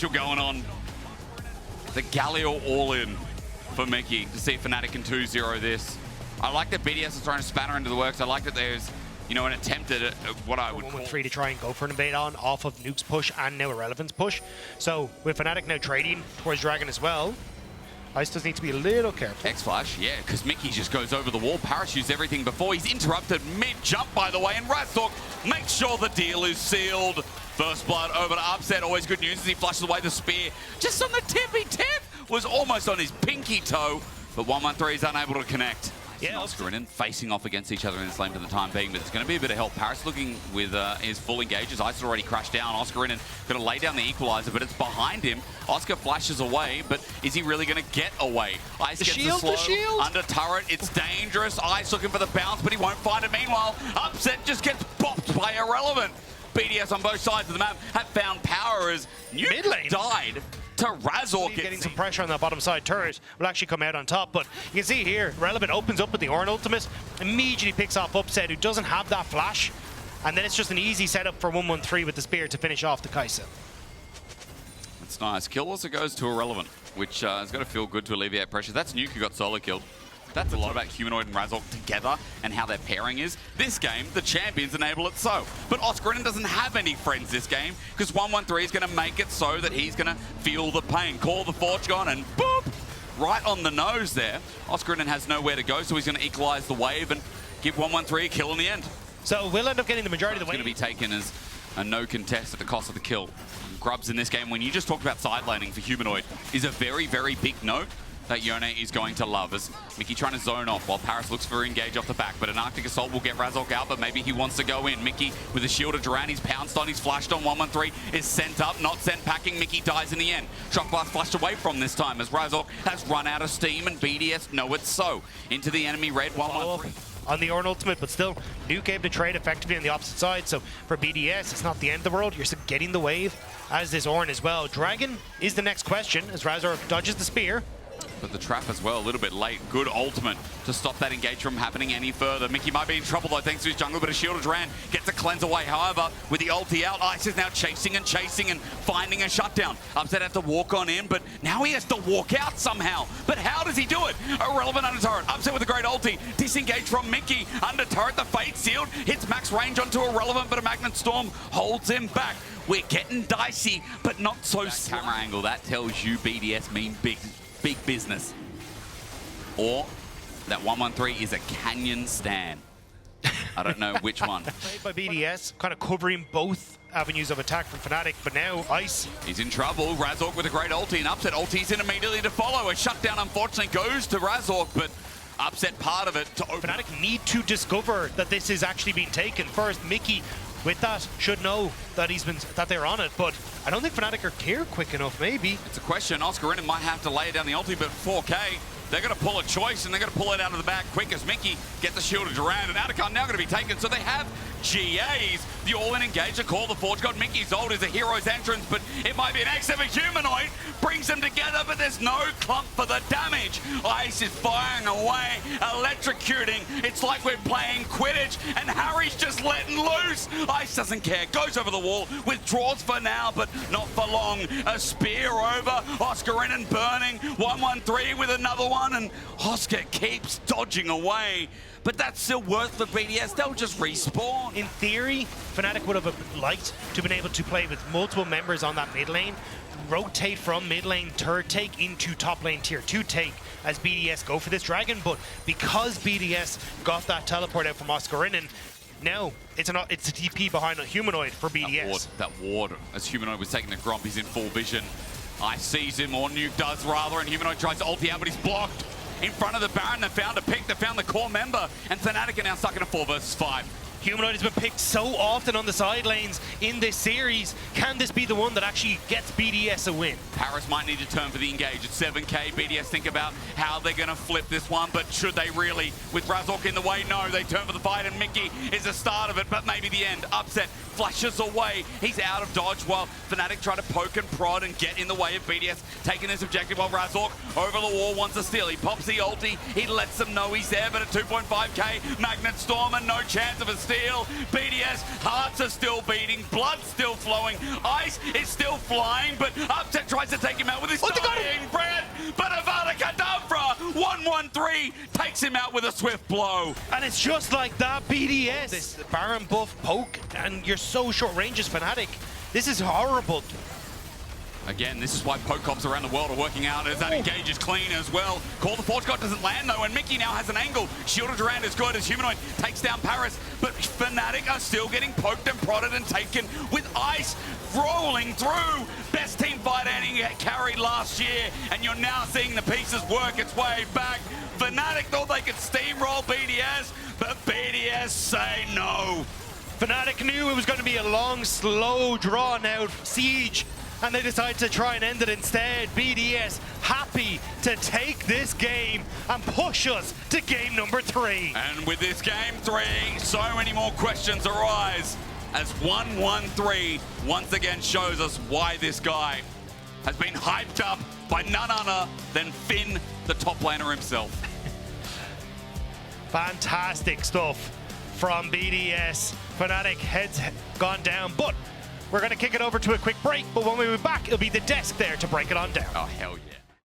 special going on. The Galio all-in for Mikyx to see Fnatic can 2-0 this. I like that BDS is throwing a spanner into the works. I like that there's, you know, an attempt at what I would call 1-3 to try and go for an invade on off of Nuke's push and now Irrelevant's push. So with Fnatic now trading towards Dragon as well, Ice does need to be a little careful. X-Flash, yeah, because Mikyx just goes over the wall, parachutes everything before. He's interrupted mid-jump, by the way, and Razork makes sure the deal is sealed. First blood over to Upset, always good news as he flushes away the spear. Just on the tippy tip, was almost on his pinky toe, but 113 is unable to connect. Yeah, Oscarinin facing off against each other in this lane for the time being, but there's going to be a bit of help. Parus looking with his full engages. Ice has already crashed down. Oscarinin going to lay down the equalizer, but it's behind him. Oscar flashes away, but is he really going to get away? Ice gets the slow under turret. It's dangerous. Ice looking for the bounce, but he won't find it. Meanwhile, Upset just gets bopped by Irrelevant. BDS on both sides of the map have found power as Nuke died to Razork. Getting some pressure on that bottom side turret will actually come out on top, but you can see here, Relevant opens up with the Ornn ultimate, immediately picks off Upset, who doesn't have that flash, and then it's just an easy setup for 113 with the spear to finish off the Kaisa. That's nice. Kill also goes to Irrelevant, which is going to feel good to alleviate pressure. That's Nuke who got solo killed. That's a lot about Humanoid and Razork together and how their pairing is. This game, the champions enable it so. But Oscarinin doesn't have any friends this game because 113 is going to make it so that he's going to feel the pain. Call the Fortune and boop! Right on the nose there. Oscarinin has nowhere to go, so he's going to equalize the wave and give 113 a kill in the end. So we'll end up getting the majority of the wave. It's going to be taken as a no contest at the cost of the kill. Grubs in this game, when you just talked about side laning for Humanoid, is a very, very big note that Yone is going to love, as Mikyx trying to zone off while Parus looks for engage off the back, but an Arctic Assault will get Razork out, but maybe he wants to go in. Mikyx with a shield of Duran, he's pounced on, he's flashed on. 113 is sent up, not sent packing. Mikyx dies in the end. Shock Blast flashed away from this time as Razork has run out of steam, and BDS know it's so. Into the enemy red, 113. On the Ornn ultimate, but still, Nuke able to trade effectively on the opposite side, so for BDS, it's not the end of the world. You're still getting the wave, as is Ornn as well. Dragon is the next question, as Razork dodges the spear. But the trap as well, a little bit late. Good ultimate to stop that engage from happening any further. Mikyx might be in trouble though thanks to his jungle, but a shield of Duran gets a cleanse away. However, with the ulti out, Ice is now chasing and finding a shutdown. Upset has to walk on in, but now he has to walk out somehow. But how does he do it? Irrelevant under turret. Upset with a great ulti. Disengage from Mikyx. Under turret, the Fate sealed. Hits max range onto Irrelevant, but a Magnet Storm holds him back. We're getting dicey, but not so camera angle. That tells you BDS mean big business. Or that 113 is a canyon stand. I don't know which one. Played by BDS, kind of covering both avenues of attack from Fnatic, but now Ice. He's in trouble. Razork with a great ulti, and Upset ulti's in immediately to follow. A shutdown unfortunately goes to Razork, but Upset part of it to open. Fnatic need to discover that this is actually being taken first. Mikyx with that should know that that they're on it, but I don't think Fnatic are clear quick enough, maybe. It's a question. Oscarinin might have to lay down the ulti, but 4K, they're going to pull a choice, and they're going to pull it out of the bag quick as Mikyx gets the shield of Duran, and Atacon now going to be taken, so they have GAs. The all-in engager, Call the Forge God. Mikyx's ult is a hero's entrance, but it might be an X of a Humanoid. Brings them together, but there's no clump for the damage. Ice is firing away, electrocuting. It's like we're playing Quidditch, and Harry's just letting loose. Ice doesn't care, goes over the wall, withdraws for now, but not for long. A spear over, Oscarinin burning, 113 with another one, and Oscar keeps dodging away. But that's still worth for BDS, they'll just respawn. In theory, Fnatic would have liked to have been able to play with multiple members on that mid lane, rotate from mid lane turret take into top lane tier 2 take as BDS go for this dragon, but because BDS got that teleport out from Oscarinin, now it's a TP behind a Humanoid for BDS. That ward, as Humanoid was taking the Gromp, he's in full vision. Ice sees him, or Nuke does rather, and Humanoid tries to ulti out, but he's blocked. In front of the Baron, they found a pick, they found the core member, and Fnatic are now stuck in a 4 versus 5. Humanoid has been picked so often on the side lanes in this series. Can this be the one that actually gets BDS a win? Parus might need to turn for the engage at 7K. BDS think about how they're going to flip this one, but should they really? With Razork in the way, no. They turn for the fight, and Mikyx is the start of it, but maybe the end. Upset flashes away. He's out of dodge while Fnatic try to poke and prod and get in the way of BDS taking his objective, while Razork over the wall wants a steal. He pops the ulti. He lets them know he's there, but at 2.5K, Magnet Storm and no chance of a steal. steel. BDS, hearts are still beating, blood's still flowing, ice is still flying, but Upset tries to take him out with his dying breath. But Avada Kedavra, 1-1-3, takes him out with a swift blow. And it's just like that, BDS. This Baron buff poke, and you're so short range as Fnatic. This is horrible. Again, this is why poke comps around the world are working out, as that engage is clean as well. Call the Forge God doesn't land though, and Mikyx now has an angle. Shielded around is good as Humanoid takes down Parus, but Fnatic are still getting poked and prodded and taken with ice rolling through. Best team fight ending carried last year, and you're now seeing the pieces work its way back. Fnatic thought they could steamroll BDS, but BDS say no. Fnatic knew it was going to be a long, slow, drawn-out siege, and they decided to try and end it instead. BDS happy to take this game and push us to game number 3. And with this game 3, so many more questions arise, as 1-1-3 once again shows us why this guy has been hyped up by none other than Finn, the top laner himself. Fantastic stuff from BDS. Fnatic heads gone down, but we're going to kick it over to a quick break, but when we be back, it'll be the desk there to break it on down. Oh, hell yeah.